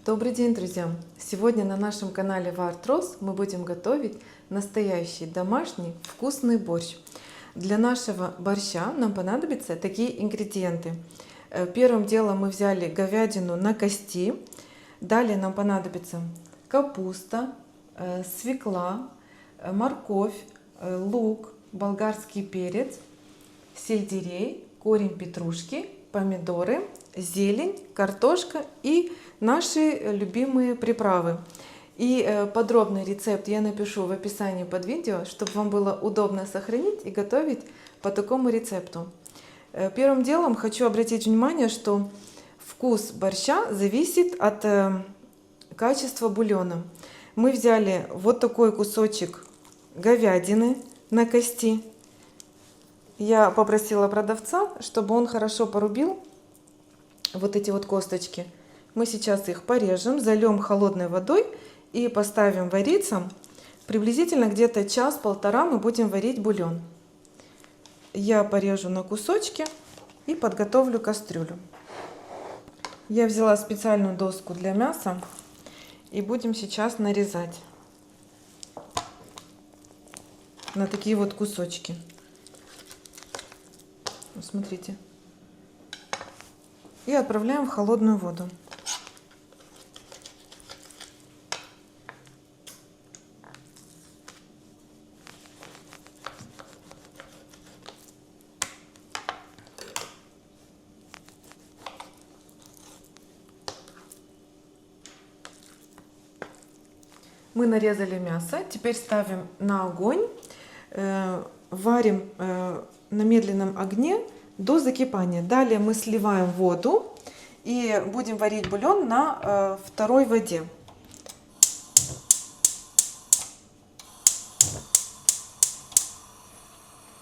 Добрый день, друзья! Сегодня на нашем канале Вартрос мы будем готовить настоящий домашний вкусный борщ. Для нашего борща нам понадобятся такие ингредиенты. Первым делом мы взяли говядину на кости. Далее нам понадобится капуста, свекла, морковь, лук, болгарский перец, сельдерей, корень петрушки, помидоры, зелень, картошка и наши любимые приправы. И подробный рецепт я напишу в описании под видео, чтобы вам было удобно сохранить и готовить по такому рецепту. Первым делом хочу обратить внимание, что вкус борща зависит от качества бульона. Мы взяли вот такой кусочек говядины на кости. Я попросила продавца, чтобы он хорошо порубил вот эти вот косточки. Мы сейчас их порежем, зальем холодной водой и поставим вариться. Приблизительно где-то час-полтора мы будем варить бульон. Я порежу на кусочки и подготовлю кастрюлю. Я взяла специальную доску для мяса и будем сейчас нарезать на такие вот кусочки. Смотрите. И отправляем в холодную воду. Мы нарезали мясо, теперь ставим на огонь, варим на медленном огне до закипания. Далее мы сливаем воду и будем варить бульон на второй воде.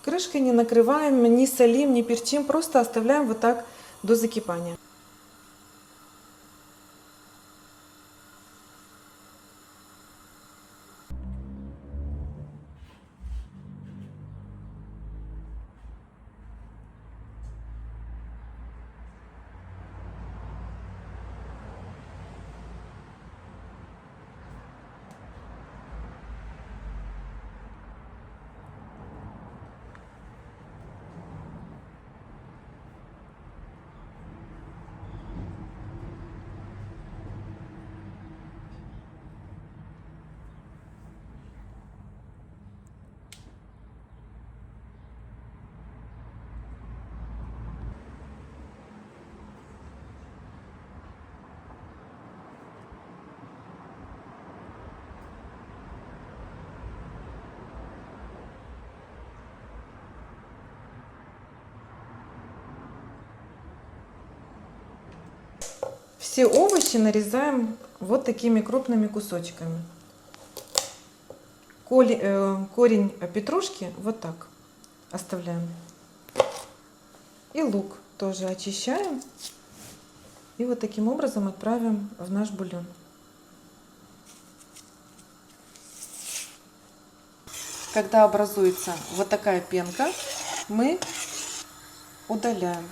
Крышкой не накрываем, не солим, не перчим, просто оставляем вот так до закипания. Все овощи нарезаем вот такими крупными кусочками. Корень петрушки вот так оставляем. И лук тоже очищаем. И вот таким образом отправим в наш бульон. Когда образуется вот такая пенка, мы удаляем.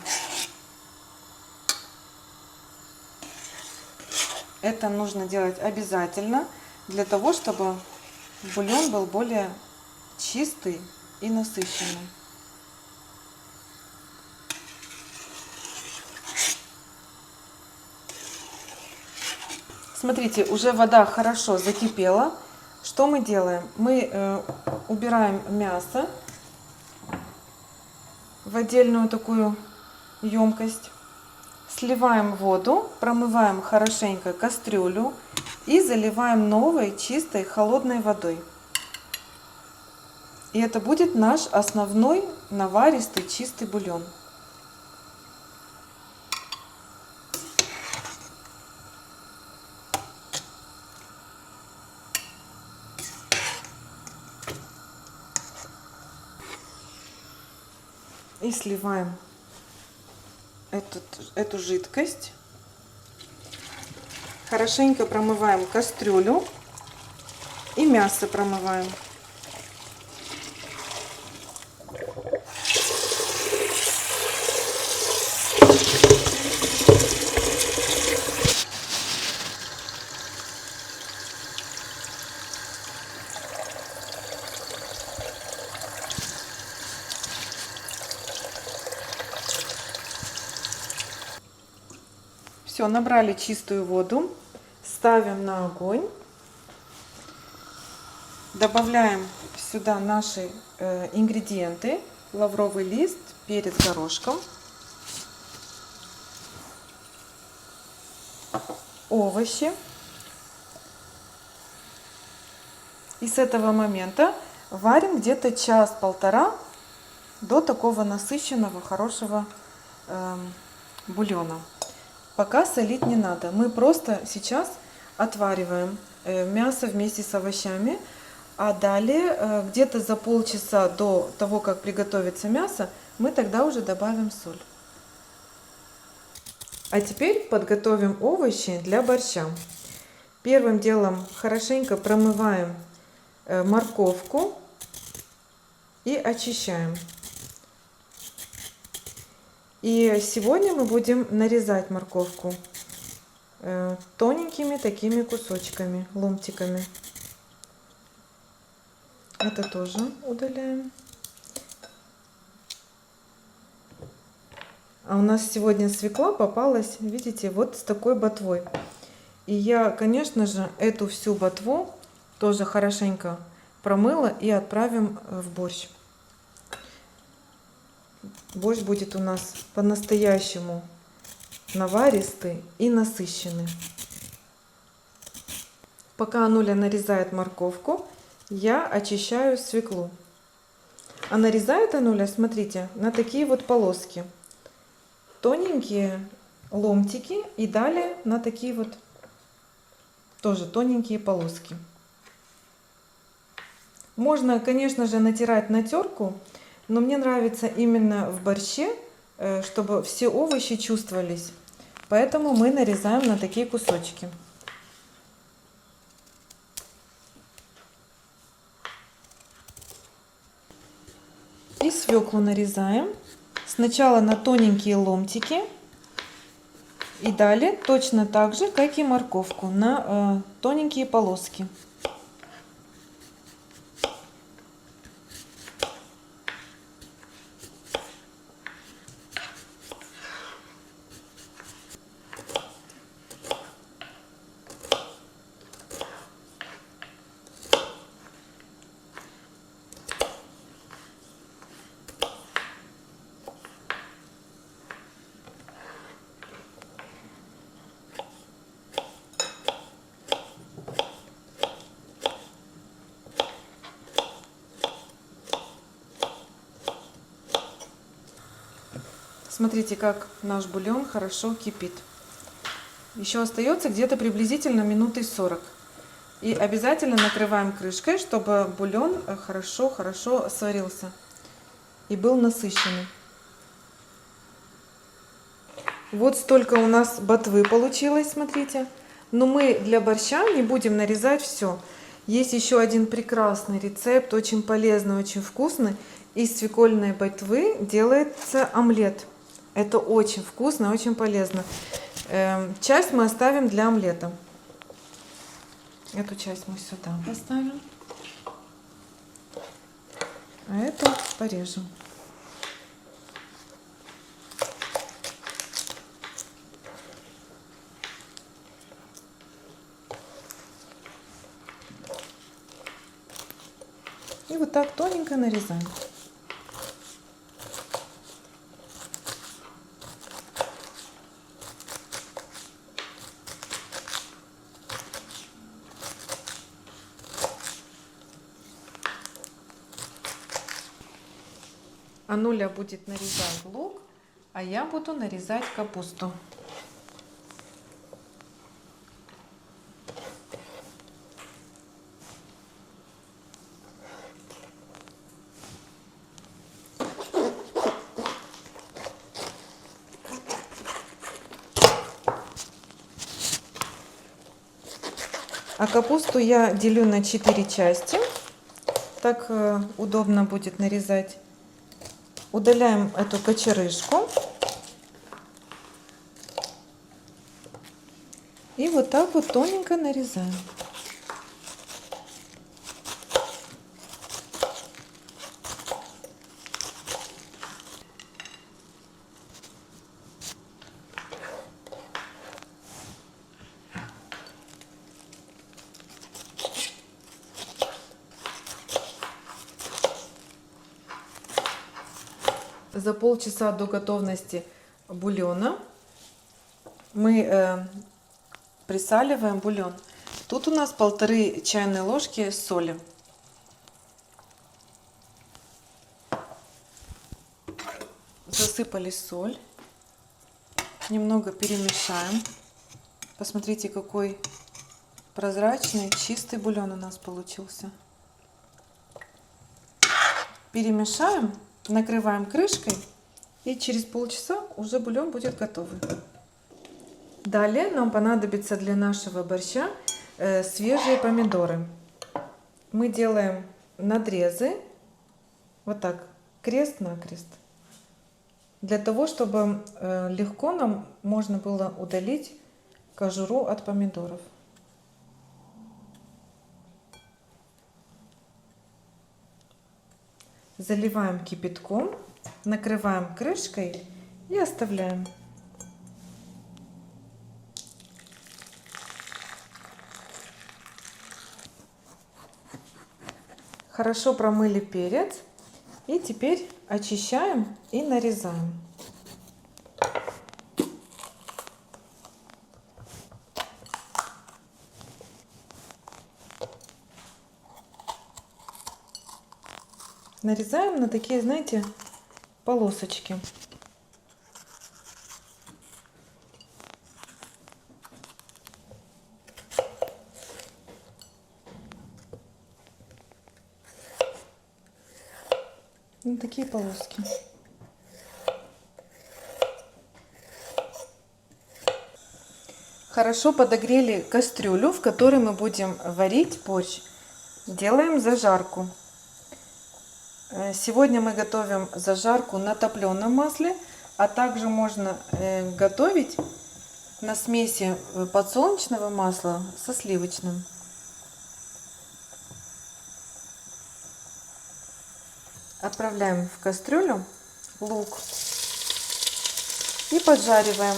Это нужно делать обязательно для того, чтобы бульон был более чистый и насыщенный. Смотрите, уже вода хорошо закипела. Что мы делаем? Мы убираем мясо в отдельную такую емкость. Сливаем воду, промываем хорошенько кастрюлю и заливаем новой чистой холодной водой. И это будет наш основной наваристый чистый бульон. И сливаем эту жидкость. Хорошенько промываем кастрюлю и мясо промываем. Все, набрали чистую воду, ставим на огонь, добавляем сюда наши ингредиенты: лавровый лист, перец горошком, овощи. И с этого момента варим где-то час-полтора до такого насыщенного, хорошего бульона. Пока солить не надо. Мы просто сейчас отвариваем мясо вместе с овощами, а далее где-то за полчаса до того, как приготовится мясо, мы тогда уже добавим соль. А теперь подготовим овощи для борща. Первым делом хорошенько промываем морковку и очищаем. И сегодня мы будем нарезать морковку тоненькими такими кусочками, ломтиками. Это тоже удаляем. А у нас сегодня свекла попалась, видите, вот с такой ботвой. И я, конечно же, эту всю ботву тоже хорошенько промыла и отправим в борщ. Борщ будет у нас по-настоящему наваристый и насыщенный. Пока Ануля нарезает морковку, я очищаю свеклу. А нарезает Ануля, смотрите, на такие вот полоски. Тоненькие ломтики и далее на такие вот тоже тоненькие полоски. Можно, конечно же, натирать на терку, но мне нравится именно в борще, чтобы все овощи чувствовались. Поэтому мы нарезаем на такие кусочки. И свеклу нарезаем. Сначала на тоненькие ломтики. И далее точно так же, как и морковку, на тоненькие полоски. Смотрите, как наш бульон хорошо кипит. Еще остается где-то приблизительно минуты 40. И обязательно накрываем крышкой, чтобы бульон хорошо сварился и был насыщенный. Вот столько у нас ботвы получилось, смотрите. Но мы для борща не будем нарезать все. Есть еще один прекрасный рецепт, очень полезный, очень вкусный. Из свекольной ботвы делается омлет. Это очень вкусно, очень полезно. Часть мы оставим для омлета. Эту часть мы сюда поставим. А эту порежем. И вот так тоненько нарезаем. Ануля будет нарезать лук, а я буду нарезать капусту. А капусту я делю на 4 части. Так удобно будет нарезать. Удаляем эту кочерышку. И вот так вот тоненько нарезаем. за полчаса до готовности бульона мы присаливаем бульон. Тут у нас 1,5 чайной ложки соли. Засыпали соль. Немного перемешаем. Посмотрите, какой прозрачный, чистый бульон у нас получился. Перемешаем, накрываем крышкой, и через полчаса уже бульон будет готовый. Далее нам понадобится для нашего борща свежие помидоры. Мы делаем надрезы, вот так, крест-накрест, для того, чтобы легко нам можно было удалить кожуру от помидоров. Заливаем кипятком, накрываем крышкой и оставляем. Хорошо промыли перец и теперь очищаем и нарезаем. Нарезаем на такие, знаете, полосочки. Вот такие полоски. Хорошо подогрели кастрюлю, в которой мы будем варить борщ. Делаем зажарку. Сегодня мы готовим зажарку на топленом масле, а также можно готовить на смеси подсолнечного масла со сливочным. Отправляем в кастрюлю лук и поджариваем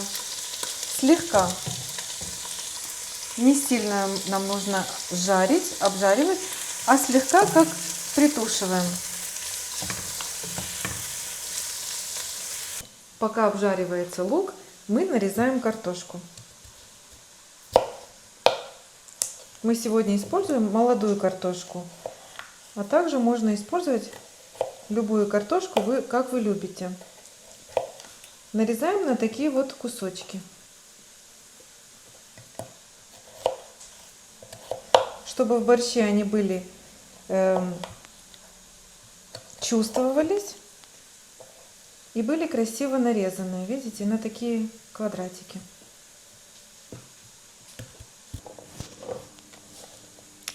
слегка. Не сильно нам нужно жарить, обжаривать, а слегка как притушиваем. Пока обжаривается лук, мы нарезаем картошку. Мы сегодня используем молодую картошку, а также можно использовать любую картошку, как вы любите. Нарезаем на такие вот кусочки, чтобы в борще они были, чувствовались и были красиво нарезанные, видите, на такие квадратики.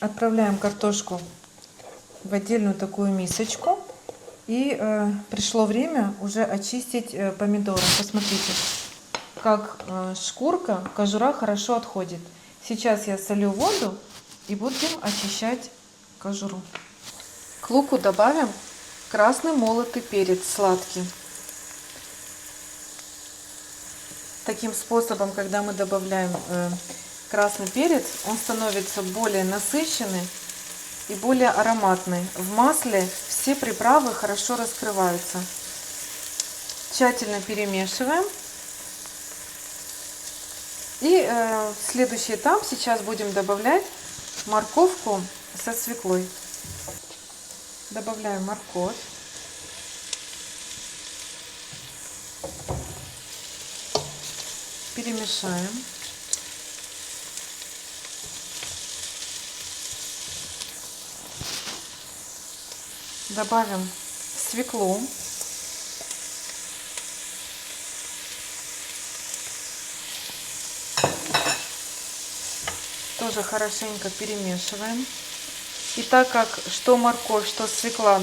Отправляем картошку в отдельную такую мисочку. И пришло время уже очистить помидоры. Посмотрите, как шкурка, кожура хорошо отходит. Сейчас я солю воду и будем очищать кожуру. К луку добавим красный молотый перец сладкий. Таким способом, когда мы добавляем красный перец, он становится более насыщенный и более ароматный. В масле все приправы хорошо раскрываются. Тщательно перемешиваем. И следующий этап, сейчас будем добавлять морковку со свеклой. Добавляем морковь. Перемешаем. Добавим свеклу. Тоже хорошенько перемешиваем. И так как что морковь, что свекла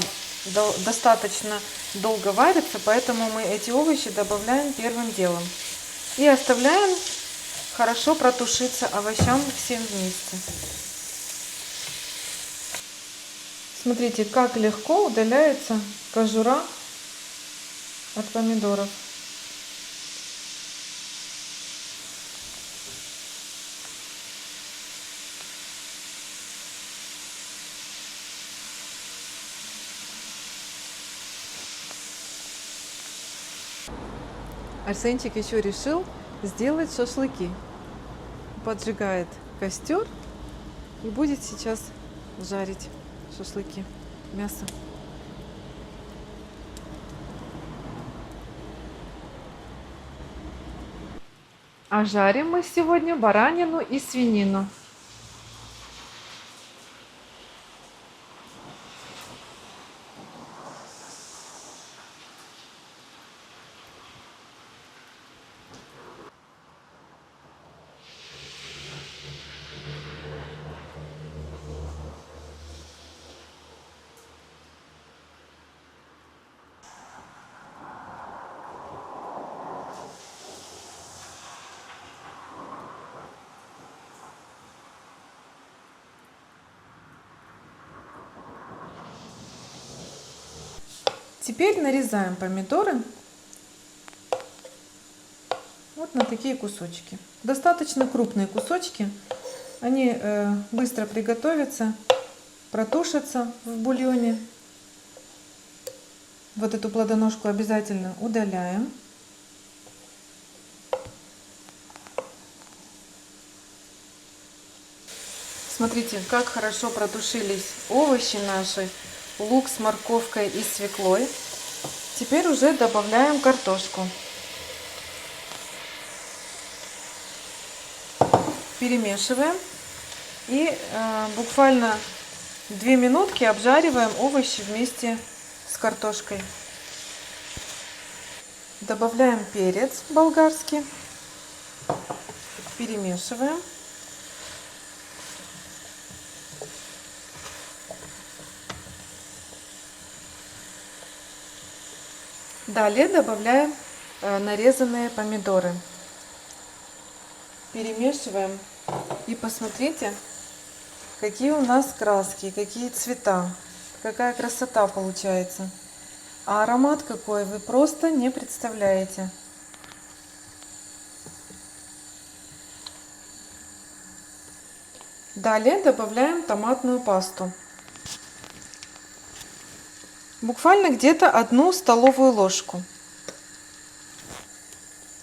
достаточно долго варятся, поэтому мы эти овощи добавляем первым делом. И оставляем хорошо протушиться овощам всем вместе. Смотрите, как легко удаляется кожура от помидоров. Арсенчик еще решил сделать шашлыки. Поджигает костер и будет сейчас жарить шашлыки, мясо. А жарим мы сегодня баранину и свинину. Теперь нарезаем помидоры вот на такие кусочки. Достаточно крупные кусочки. Они быстро приготовятся, протушатся в бульоне. Вот эту плодоножку обязательно удаляем. Смотрите, как хорошо протушились овощи наши. Лук с морковкой и свеклой. Теперь уже добавляем картошку. Перемешиваем. И буквально 2 минутки обжариваем овощи вместе с картошкой. Добавляем перец болгарский. Перемешиваем. Далее добавляем нарезанные помидоры. Перемешиваем. И посмотрите, какие у нас краски, какие цвета. Какая красота получается. А аромат какой, вы просто не представляете. Далее добавляем томатную пасту. Буквально где-то 1 столовую ложку.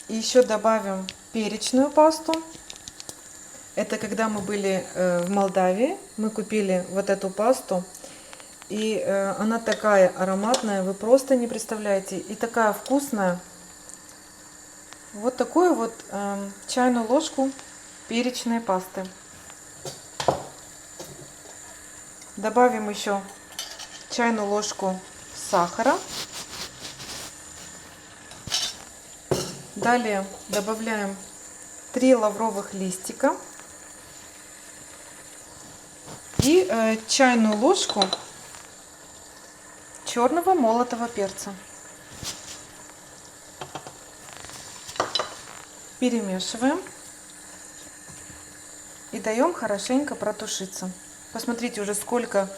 И еще добавим перечную пасту. Это когда мы были в Молдавии, мы купили вот эту пасту. И она такая ароматная, вы просто не представляете. И такая вкусная. Вот такую вот чайную ложку перечной пасты. Добавим еще чайную ложку сахара. Далее добавляем 3 лавровых листика и чайную ложку черного молотого перца. Перемешиваем и даем хорошенько протушиться. Посмотрите уже, сколько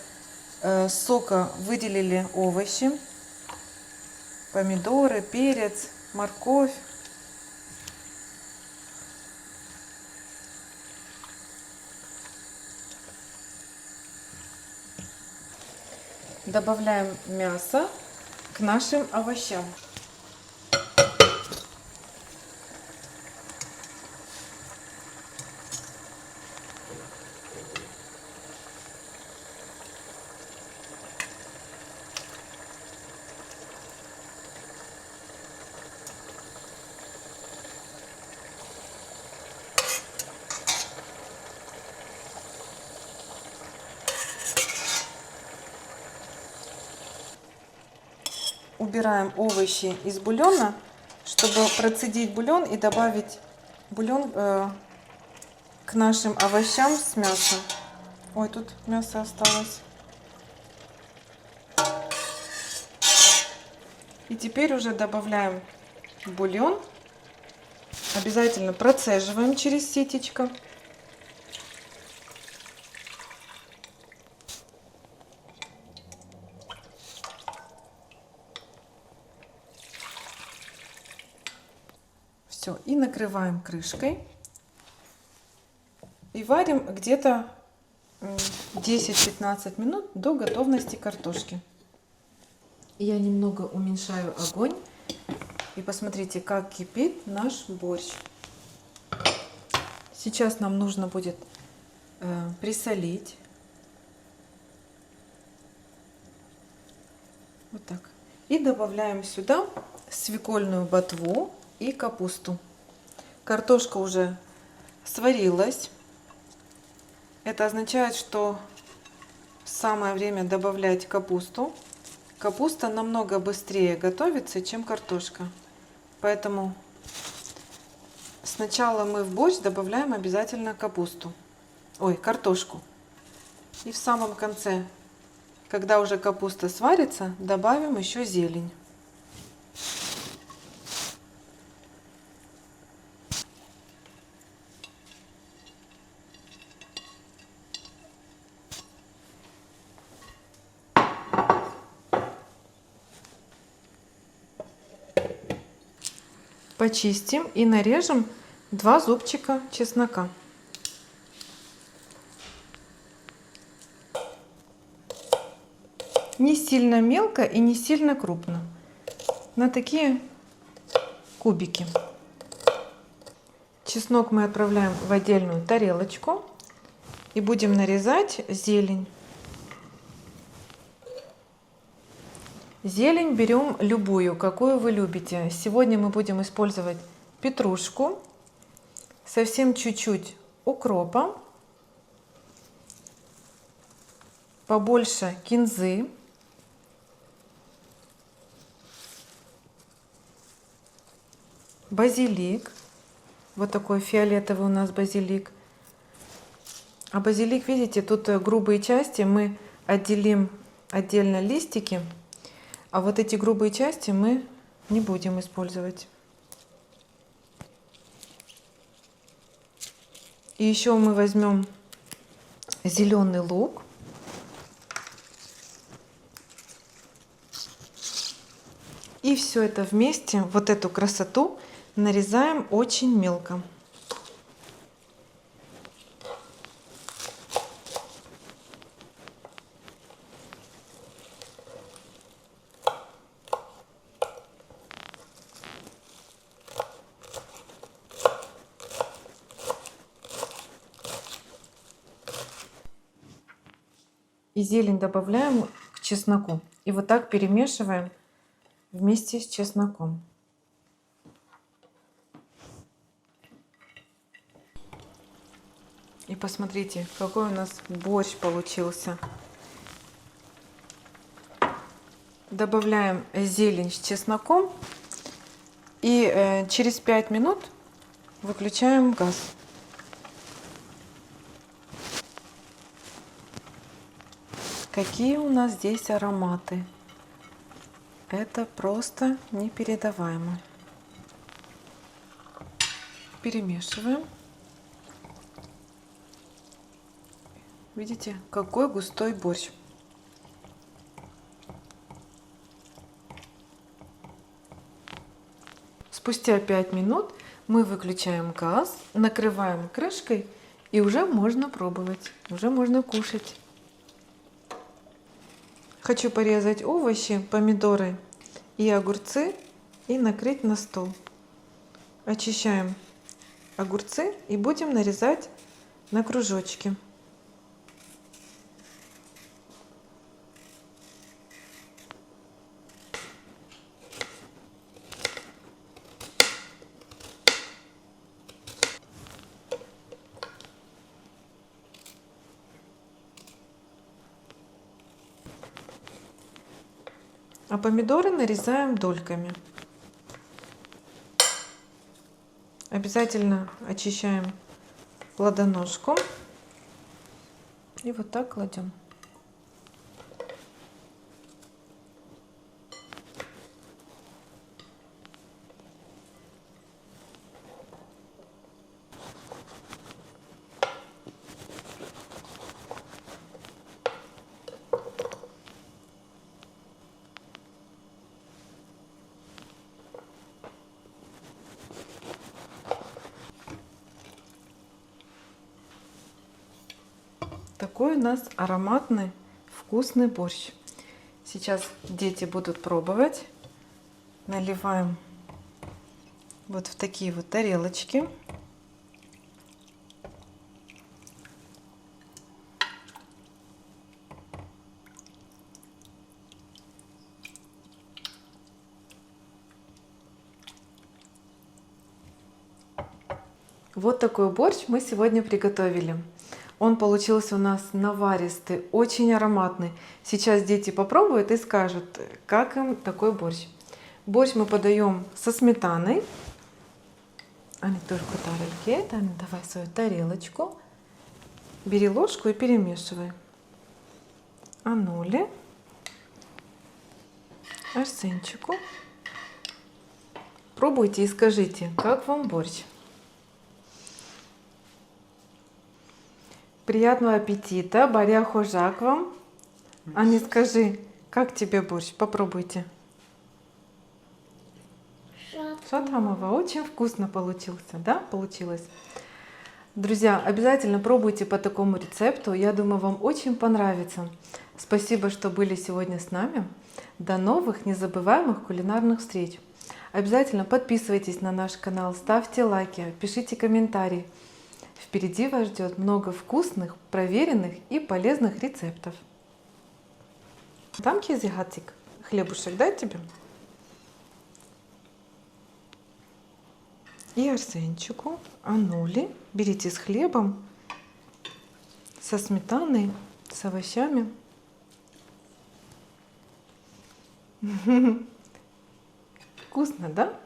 сока выделили овощи, помидоры, перец, морковь. Добавляем мясо к нашим овощам. Убираем овощи из бульона, чтобы процедить бульон и добавить бульон к нашим овощам с мясом. Ой, тут мясо осталось. И теперь уже добавляем бульон. Обязательно процеживаем через ситечко. Все, и накрываем крышкой. И варим где-то 10-15 минут до готовности картошки. Я немного уменьшаю огонь И посмотрите, как кипит наш борщ. Сейчас нам нужно будет присолить. Вот так. И добавляем сюда свекольную ботву и капусту. Картошка уже сварилась. Это означает, что самое время добавлять капусту. Капуста намного быстрее готовится, чем картошка. Поэтому сначала мы в борщ добавляем обязательно картошку. И в самом конце, когда уже капуста сварится, добавим еще зелень. Почистим и нарежем 2 зубчика чеснока. Не сильно мелко и не сильно крупно. На такие кубики. Чеснок мы отправляем в отдельную тарелочку и будем нарезать зелень. Зелень берем любую, какую вы любите. Сегодня мы будем использовать петрушку, совсем чуть-чуть укропа, побольше кинзы, базилик. Вот такой фиолетовый у нас базилик. А базилик, видите, тут грубые части, мы отделим отдельно листики. А вот эти грубые части мы не будем использовать. И еще мы возьмем зеленый лук. И все это вместе, вот эту красоту, нарезаем очень мелко. И зелень добавляем к чесноку. И вот так перемешиваем вместе с чесноком. И посмотрите, какой у нас борщ получился. Добавляем зелень с чесноком. И через 5 минут выключаем газ. Какие у нас здесь ароматы. Это просто непередаваемо. Перемешиваем. Видите, какой густой борщ. Спустя 5 минут мы выключаем газ, накрываем крышкой, и уже можно пробовать, уже можно кушать. Хочу порезать овощи, помидоры и огурцы и накрыть на стол. Очищаем огурцы и будем нарезать на кружочки. А помидоры нарезаем дольками. Обязательно очищаем ладоножку. И вот так кладем. Такой у нас ароматный, вкусный борщ. Сейчас дети будут пробовать. Наливаем вот в такие вот тарелочки. Вот такой борщ мы сегодня приготовили. Он получился у нас наваристый, очень ароматный. Сейчас дети попробуют и скажут, как им такой борщ. Борщ мы подаем со сметаной. Ани тоже тарелки. Ани, давай свою тарелочку. Бери ложку и перемешивай. Ануле. Арсенчику. Пробуйте и скажите, как вам борщ. Приятного аппетита, Баря хожак вам. Ани, скажи, как тебе борщ? Попробуйте. Шатамова, очень вкусно получился, да? Получилось. Друзья, обязательно пробуйте по такому рецепту. Я думаю, вам очень понравится. Спасибо, что были сегодня с нами. До новых незабываемых кулинарных встреч. Обязательно подписывайтесь на наш канал, ставьте лайки, пишите комментарии. Впереди вас ждет много вкусных, проверенных и полезных рецептов. Дам кезигатик, хлебушек дать тебе? И Арсенчику, Ануле. Берите с хлебом, со сметаной, с овощами. Вкусно, да?